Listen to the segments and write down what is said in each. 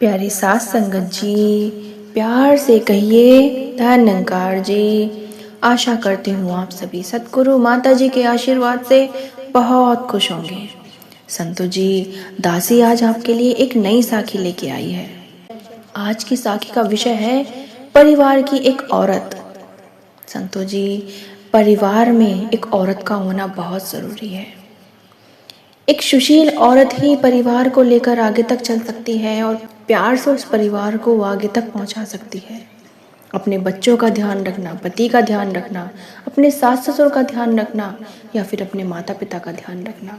प्यारी सास संगत जी, प्यार से कहिए धन्यकार जी। आशा करती हूँ आप सभी सद्गुरु माता जी के आशीर्वाद से बहुत खुश होंगे। संतो जी, दासी आज आपके लिए एक नई साखी लेके आई है। आज की साखी का विषय है परिवार की एक औरत। संतो जी, परिवार में एक औरत का होना बहुत जरूरी है। एक सुशील औरत ही परिवार को लेकर आगे तक चल सकती है और प्यार से उस परिवार को आगे तक पहुंचा सकती है। अपने बच्चों का ध्यान रखना, पति का ध्यान रखना, अपने सास ससुर का ध्यान रखना या फिर अपने माता पिता का ध्यान रखना।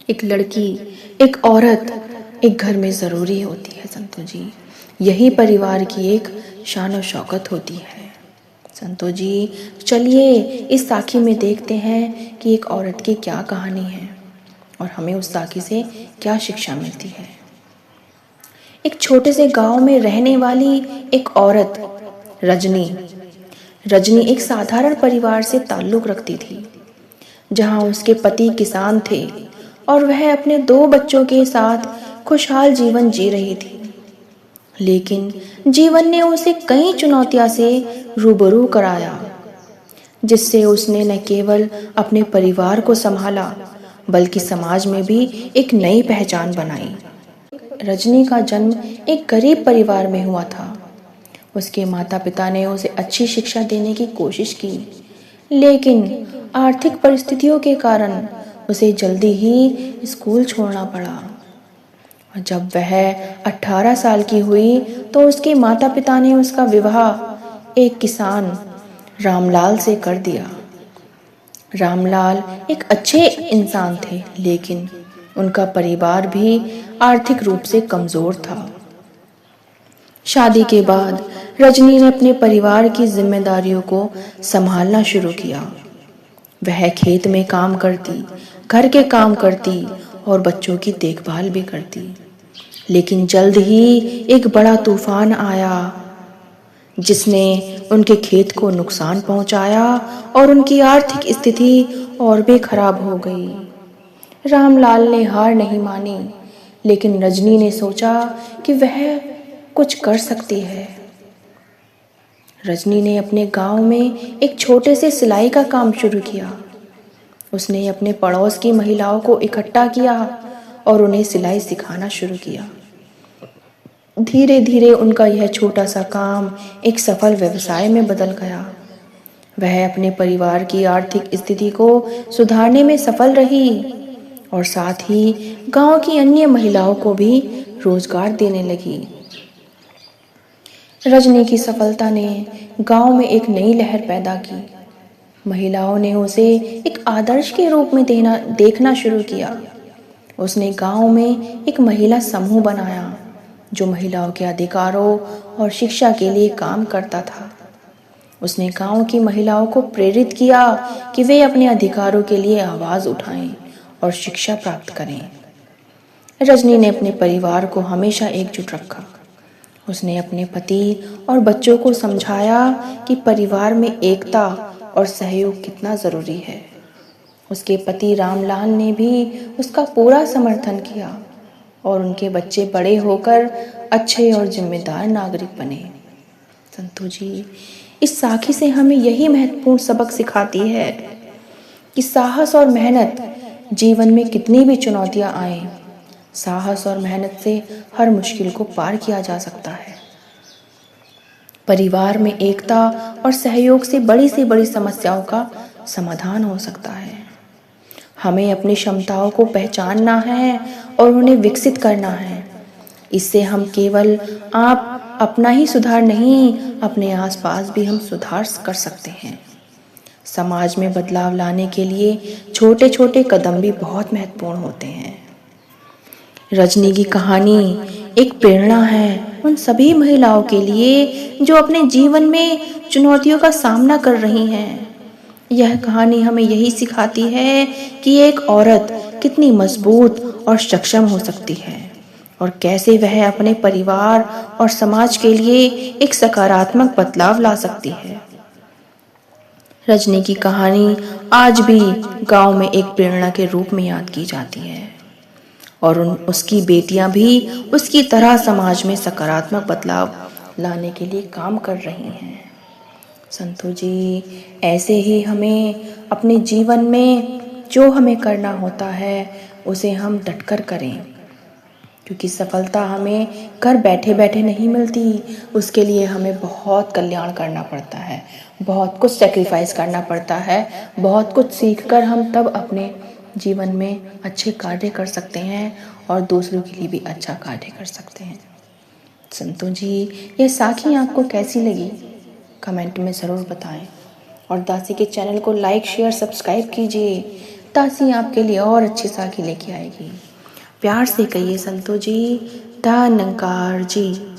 एक लड़की, एक औरत एक घर में ज़रूरी होती है संतो जी। यही परिवार की एक शान और शौकत होती है। संतो जी, चलिए इस साखी में देखते हैं कि एक औरत की क्या कहानी है और हमें उस साखी से क्या शिक्षा मिलती है। एक छोटे से गांव में रहने वाली एक औरत रजनी एक साधारण परिवार से ताल्लुक रखती थी, जहां उसके पति किसान थे और वह अपने 2 बच्चों के साथ खुशहाल जीवन जी रही थी। लेकिन जीवन ने उसे कई चुनौतियों से रूबरू कराया, जिससे उसने न केवल अपने परिवार को संभाला बल्कि समाज में भी एक नई पहचान बनाई। रजनी का जन्म एक गरीब परिवार में हुआ था। उसके माता पिता ने उसे अच्छी शिक्षा देने की कोशिश की, लेकिन आर्थिक परिस्थितियों के कारण उसे जल्दी ही स्कूल छोड़ना पड़ा। जब वह 18 साल की हुई तो उसके माता पिता ने उसका विवाह एक किसान रामलाल से कर दिया। रामलाल एक अच्छे इंसान थे, लेकिन उनका परिवार भी आर्थिक रूप से कमजोर था। शादी के बाद रजनी ने अपने परिवार की जिम्मेदारियों को संभालना शुरू किया। वह खेत में काम करती, घर के काम करती और बच्चों की देखभाल भी करती। लेकिन जल्द ही एक बड़ा तूफान आया, जिसने उनके खेत को नुकसान पहुंचाया और उनकी आर्थिक स्थिति और भी खराब हो गई। रामलाल ने हार नहीं मानी, लेकिन रजनी ने सोचा कि वह कुछ कर सकती है। रजनी ने अपने गांव में एक छोटे से सिलाई का काम शुरू किया। उसने अपने पड़ोस की महिलाओं को इकट्ठा किया और उन्हें सिलाई सिखाना शुरू किया। धीरे धीरे उनका यह छोटा सा काम एक सफल व्यवसाय में बदल गया। वह अपने परिवार की आर्थिक स्थिति को सुधारने में सफल रही और साथ ही गांव की अन्य महिलाओं को भी रोजगार देने लगी। रजनी की सफलता ने गांव में एक नई लहर पैदा की। महिलाओं ने उसे एक आदर्श के रूप में देखना शुरू किया। उसने गांव में एक महिला समूह बनाया जो महिलाओं के अधिकारों और शिक्षा के लिए काम करता था। उसने गांव की महिलाओं को प्रेरित किया कि वे अपने अधिकारों के लिए आवाज उठाएं और शिक्षा प्राप्त करें। रजनी ने अपने परिवार को हमेशा एकजुट रखा। उसने अपने पति और बच्चों को समझाया कि परिवार में एकता और सहयोग कितना जरूरी है। उसके पति रामलाल ने भी उसका पूरा समर्थन किया और उनके बच्चे बड़े होकर अच्छे और जिम्मेदार नागरिक बने। संतो जी, इस साखी से हमें यही महत्वपूर्ण सबक सिखाती है कि साहस और मेहनत जीवन में कितनी भी चुनौतियां आए, साहस और मेहनत से हर मुश्किल को पार किया जा सकता है। परिवार में एकता और सहयोग से बड़ी समस्याओं का समाधान हो सकता है। हमें अपनी क्षमताओं को पहचानना है और उन्हें विकसित करना है। इससे हम केवल अपना ही सुधार नहीं, अपने आसपास भी हम सुधार कर सकते हैं। समाज में बदलाव लाने के लिए छोटे छोटे कदम भी बहुत महत्वपूर्ण होते हैं। रजनी की कहानी एक प्रेरणा है उन सभी महिलाओं के लिए जो अपने जीवन में चुनौतियों का सामना कर रही हैं। यह कहानी हमें यही सिखाती है कि एक औरत कितनी मजबूत और सक्षम हो सकती है और कैसे वह अपने परिवार और समाज के लिए एक सकारात्मक बदलाव ला सकती है। रजनी की कहानी आज भी गांव में एक प्रेरणा के रूप में याद की जाती है। और उसकी बेटियां भी उसकी तरह समाज में सकारात्मक बदलाव लाने के लिए काम कर रही हैं। संतों जी, ऐसे ही हमें अपने जीवन में जो हमें करना होता है उसे हम डटकर करें, क्योंकि सफलता हमें घर बैठे बैठे नहीं मिलती। उसके लिए हमें बहुत कल्याण करना पड़ता है, बहुत कुछ सेक्रीफाइस करना पड़ता है, बहुत कुछ सीखकर हम तब अपने जीवन में अच्छे कार्य कर सकते हैं और दूसरों के लिए भी अच्छा कार्य कर सकते हैं। संतों जी, ये साखी आपको कैसी लगी कमेंट में ज़रूर बताएं और दासी के चैनल को लाइक शेयर सब्सक्राइब कीजिए। दासी आपके लिए और अच्छी साखी लेके आएगी। प्यार से कहिए संतों जी, धन्यकार जी।